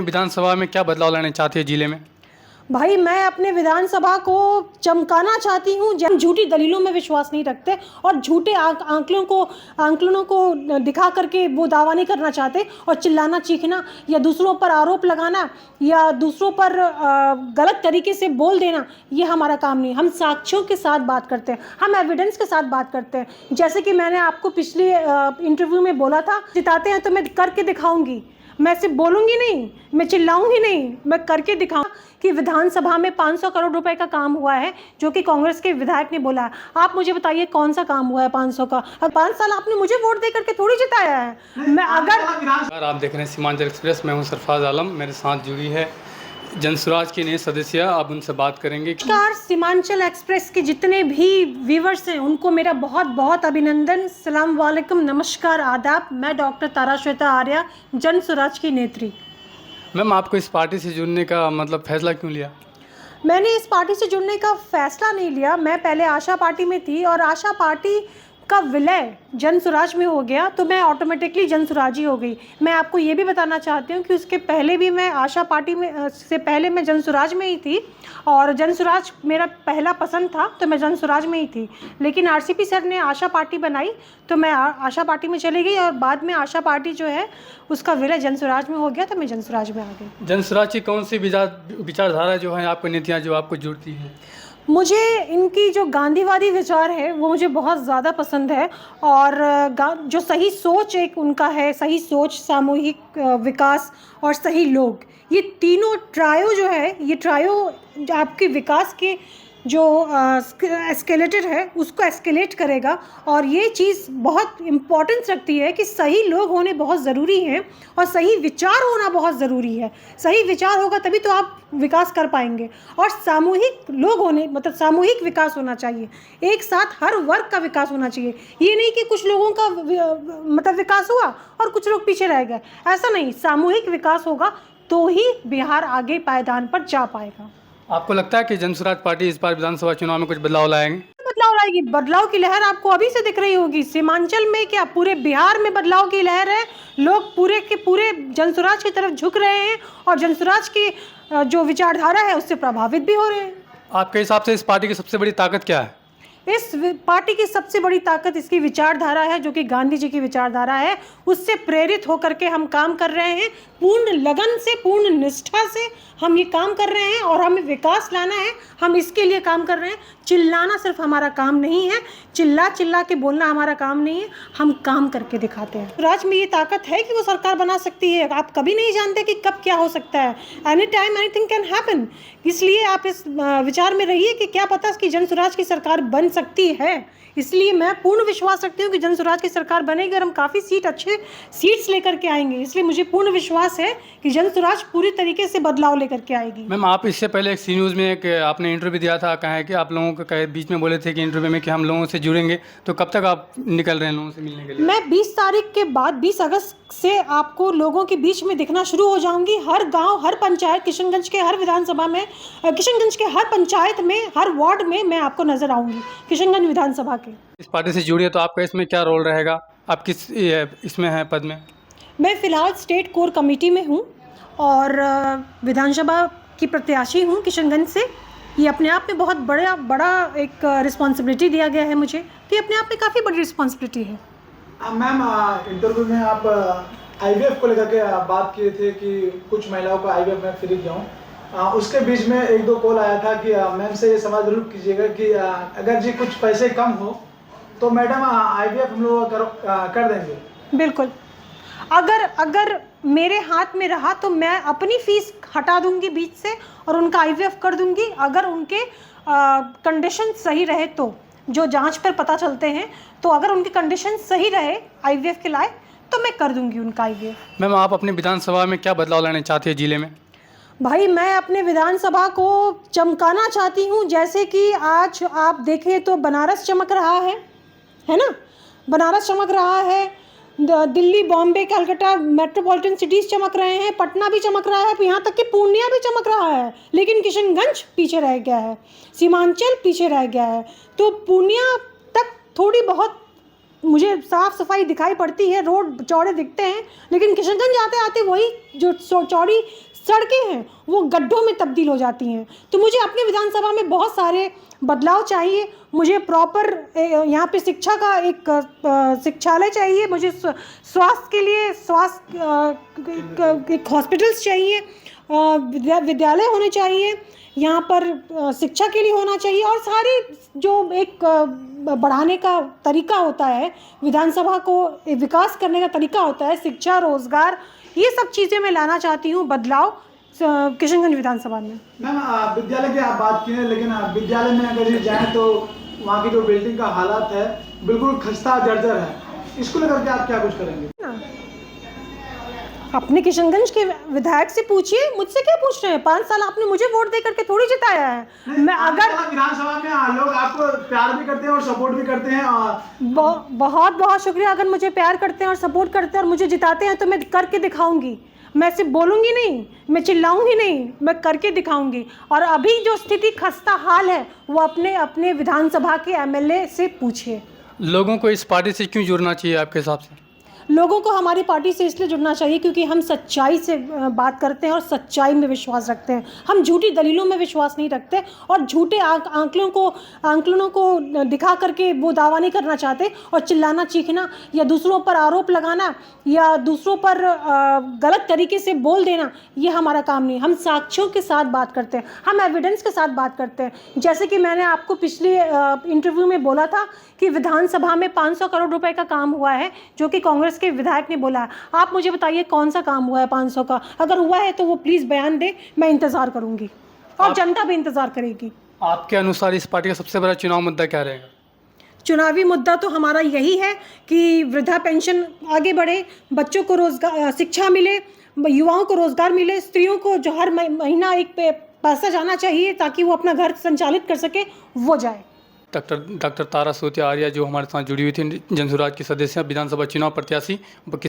विधानसभा में क्या बदलाव लाने चाहते हैं जिले में? भाई मैं अपने विधानसभा को चमकाना चाहती हूँ। जब झूठी दलीलों में विश्वास नहीं रखते और झूठे आंकलनों को दिखा करके वो दावा नहीं करना चाहते, और चिल्लाना चीखना या दूसरों पर आरोप लगाना या दूसरों पर गलत तरीके से बोल देना, ये हमारा काम नहीं। हम साक्ष्यों के साथ बात करते हैं, हम एविडेंस के साथ बात करते हैं। जैसे कि मैंने आपको पिछले इंटरव्यू में बोला था, जिताते हैं तो मैं करके दिखाऊंगी। मैं सिर्फ बोलूँगी नहीं, मैं चिल्लाऊंगी नहीं, मैं करके दिखाऊँ कि विधानसभा में 500 करोड़ रुपए का काम हुआ है, जो कि कांग्रेस के विधायक ने बोला है। आप मुझे बताइए कौन सा काम हुआ है 500 का? अब 5 साल आपने मुझे वोट दे करके थोड़ी जिताया है। मैं अगर आप देख रहे हैं सीमांचल एक्सप्रेस, मैं हूं सरफराज आलम, मेरे साथ जुड़ी है जनसुराज की नई सदस्य, आप उनसे बात करेंगे। नमस्कार, सीमांचल एक्सप्रेस के जितने भी व्यूवर्स हैं उनको मेरा बहुत बहुत अभिनंदन। सलाम वालेकुम, नमस्कार, आदाब। मैं डॉक्टर तारा श्वेता आर्या, जनसुराज की नेत्री। मैम, आपको इस पार्टी से जुड़ने का मतलब फैसला क्यों लिया? मैंने इस पार्टी से जुड़ने का फैसला नहीं लिया। मैं पहले आशा पार्टी में थी और आशा पार्टी का विलय जनसुराज में हो गया, तो मैं ऑटोमेटिकली जनसुराजी हो गई। मैं आपको ये भी बताना चाहती हूँ कि उसके पहले भी मैं आशा पार्टी में से पहले मैं जनसुराज में ही थी, और जनसुराज मेरा पहला पसंद था, तो मैं जनसुराज में ही थी। लेकिन आरसीपी सर ने आशा पार्टी बनाई तो मैं आशा पार्टी में चली गई, और बाद में आशा पार्टी जो है उसका विलय जनसुराज में हो गया, तो मैं जनसुराज में आ गई। जनसुराज की कौन सी विचारधारा जो है आपको, नीतियाँ जो आपको जुड़ती हैं? मुझे इनकी जो गांधीवादी विचार है वो मुझे बहुत ज़्यादा पसंद है, और जो सही सोच एक उनका है, सही सोच, सामूहिक विकास और सही लोग, ये तीनों ट्रायो जो है, ये ट्रायो आपके विकास के जो एस्केलेटर है उसको एस्केलेट करेगा। और ये चीज़ बहुत इम्पोर्टेंस रखती है कि सही लोग होने बहुत ज़रूरी हैं और सही विचार होना बहुत ज़रूरी है। सही विचार होगा तभी तो आप विकास कर पाएंगे, और सामूहिक लोग होने मतलब सामूहिक विकास होना चाहिए। एक साथ हर वर्ग का विकास होना चाहिए। ये नहीं कि कुछ लोगों का मतलब विकास हुआ और कुछ लोग पीछे रह गए, ऐसा नहीं। सामूहिक विकास होगा तो ही बिहार आगे पायदान पर जा पाएगा। आपको लगता है कि जनसुराज पार्टी इस बार विधानसभा चुनाव में कुछ बदलाव लाएंगे? बदलाव लाएगी। बदलाव की लहर आपको अभी से दिख रही होगी। सीमांचल में क्या, पूरे बिहार में बदलाव की लहर है। लोग पूरे के पूरे जनसुराज की तरफ झुक रहे हैं और जनसुराज की जो विचारधारा है उससे प्रभावित भी हो रहे हैं। आपके हिसाब से इस पार्टी की सबसे बड़ी ताकत क्या है? इस पार्टी की सबसे बड़ी ताकत इसकी विचारधारा है, जो कि गांधी जी की विचारधारा है। उससे प्रेरित होकर के हम काम कर रहे हैं। पूर्ण लगन से, पूर्ण निष्ठा से हम ये काम कर रहे हैं, और हमें विकास लाना है, हम इसके लिए काम कर रहे हैं। चिल्लाना सिर्फ हमारा काम नहीं है, चिल्ला चिल्ला के बोलना हमारा काम नहीं है, हम काम करके दिखाते हैं। राज्य में ये ताकत है कि वो सरकार बना सकती है। आप कभी नहीं जानते कि कब क्या हो सकता है। Any time anything can happen. इसलिए आप इस विचार में रहिए कि क्या पता कि जनसुराज की सरकार बन सकती है। इसलिए मैं पूर्ण विश्वास रखती हूँ कि जनसुराज की सरकार बनेगी और हम काफ़ी अच्छे सीट्स लेकर के आएंगे। इसलिए मुझे पूर्ण विश्वास है कि जनसुराज पूरी तरीके से बदलाव लेकर के आएगी। मैम, आप इससे पहले एक सी न्यूज़ में एक आपने इंटरव्यू दिया था, कहा है कि आप लोगों के बीच में बोले थे कि इंटरव्यू में कि हम लोगों से जुड़ेंगे, तो कब तक आप निकल रहे हैं लोगों से मिलने के लिए? मैं 20 तारीख के बाद 20 अगस्त से आपको लोगों के बीच में दिखना शुरू हो जाऊंगी। हर गांव, हर पंचायत, किशनगंज के हर विधानसभा में, किशनगंज के हर पंचायत में, हर वार्ड में मैं आपको नजर आऊंगी, किशनगंज विधानसभा के। इस पार्टी से जुड़ी है तो आपका इसमें क्या रोल रहेगा? आप किस इसमें हैं पद में? मैं फ़िलहाल स्टेट कोर कमेटी में हूँ और विधानसभा की प्रत्याशी हूँ किशनगंज से। ये अपने आप में बहुत बड़ा एक रिस्पॉन्सिबिलिटी दिया गया है मुझे, तो ये अपने आप में काफ़ी बड़ी रिस्पॉन्सिबिलिटी है। मैम, इंटरव्यू में आप आईवीएफ को लेकर के बात किए थे कि कुछ महिलाओं को आईवीएफ में फ्री किया हूँ। उसके बीच में एक दो कॉल आया था कि मैम से ये सवाल जरूर कीजिएगा कि अगर जी कुछ पैसे कम हो तो मैडम आईवीएफ हम लोग कर देंगे। बिल्कुल, अगर मेरे हाथ में रहा तो मैं अपनी फ़ीस हटा दूंगी बीच से और उनका आईवीएफ कर दूंगी। अगर उनके कंडीशन सही रहे, तो जो जांच पर पता चलते हैं, तो अगर उनके कंडीशन सही रहे आईवीएफ के लायक, तो मैं कर दूंगी उनका आईवीएफ। मैम, आप अपनी विधानसभा में क्या बदलाव लाने चाहते हैं जिले में? भाई मैं अपने विधानसभा को चमकाना चाहती हूँ। जैसे कि आज आप देखें तो बनारस चमक रहा है ना? बनारस चमक रहा है, दिल्ली, बॉम्बे, कलकत्ता, मेट्रोपॉलिटन सिटीज़ चमक रहे हैं, पटना भी चमक रहा है, यहाँ तक कि पूर्णिया भी चमक रहा है। लेकिन किशनगंज पीछे रह गया है, सीमांचल पीछे रह गया है। तो पूर्णिया तक थोड़ी बहुत मुझे साफ़ सफाई दिखाई पड़ती है, रोड चौड़े दिखते हैं, लेकिन किशनगंज आते आते वही जो चौड़ी सड़कें हैं वो गड्ढों में तब्दील हो जाती हैं। तो मुझे अपनी विधानसभा में बहुत सारे बदलाव चाहिए। मुझे प्रॉपर यहाँ पे शिक्षा का एक शिक्षालय चाहिए, मुझे स्वास्थ्य के लिए एक हॉस्पिटल्स चाहिए, विद्यालय होने चाहिए, यहाँ पर शिक्षा के लिए होना चाहिए, और सारी जो एक बढ़ाने का तरीका होता है, विधानसभा को विकास करने का तरीका होता है, शिक्षा, रोजगार, ये सब चीज़ें मैं लाना चाहती हूँ बदलाव किशनगंज विधानसभा में। मैम विद्यालय की आप बात की है, लेकिन विद्यालय में अगर जाएँ तो वहाँ की जो बिल्डिंग का हालात है बिल्कुल खस्ता जर्जर है। इसको लेकर के आप क्या कुछ करेंगे? अपने किशनगंज के विधायक से पूछिए, मुझसे क्या पूछ रहे हैं? 5 साल आपने मुझे वोट दे करके थोड़ी जिताया है। मैं अगर विधानसभा में लोग आपको प्यार भी करते हैं और सपोर्ट भी करते हैं। बहुत बहुत शुक्रिया। अगर मुझे प्यार करते हैं और सपोर्ट करते हैं और मुझे जिताते हैं तो मैं करके दिखाऊंगी। मैं सिर्फ बोलूंगी नहीं, मैं चिल्लाऊंगी नहीं, मैं करके दिखाऊंगी। और अभी जो स्थिति खस्ता हाल है वो अपने अपने विधानसभा के एमएलए से पूछिए। लोगों को इस पार्टी से क्यों जुड़ना चाहिए आपके हिसाब से? लोगों को हमारी पार्टी से इसलिए जुड़ना चाहिए क्योंकि हम सच्चाई से बात करते हैं और सच्चाई में विश्वास रखते हैं। हम झूठी दलीलों में विश्वास नहीं रखते और झूठे आंकलनों को दिखा करके वो दावा नहीं करना चाहते। और चिल्लाना, चीखना या दूसरों पर आरोप लगाना या दूसरों पर गलत तरीके से बोल देना, ये हमारा काम नहीं। हम साक्ष्यों के साथ बात करते हैं, हम एविडेंस के साथ बात करते हैं। जैसे कि मैंने आपको पिछले इंटरव्यू में बोला था कि विधानसभा में 500 करोड़ रुपए का काम हुआ है, जो कि कांग्रेस के विधायक ने बोला है। आप मुझे बताइए कौन सा काम हुआ है 500 का? अगर हुआ है तो वो प्लीज़ बयान दे, मैं इंतज़ार करूंगी और जनता भी इंतज़ार करेगी। आपके अनुसार इस पार्टी का सबसे बड़ा चुनाव मुद्दा क्या रहेगा? चुनावी मुद्दा तो हमारा यही है कि वृद्धा पेंशन आगे बढ़े, बच्चों को रोजगार, शिक्षा मिले, युवाओं को रोजगार मिले, स्त्रियों को जो हर महीना एक पैसा जाना चाहिए ताकि वो अपना घर संचालित कर सके, वो जाए। डॉक्टर तारा सूत्या आर्या जो हमारे साथ जुड़ी हुई थी, जनसुराज की सदस्य, विधानसभा चुनाव प्रत्याशी।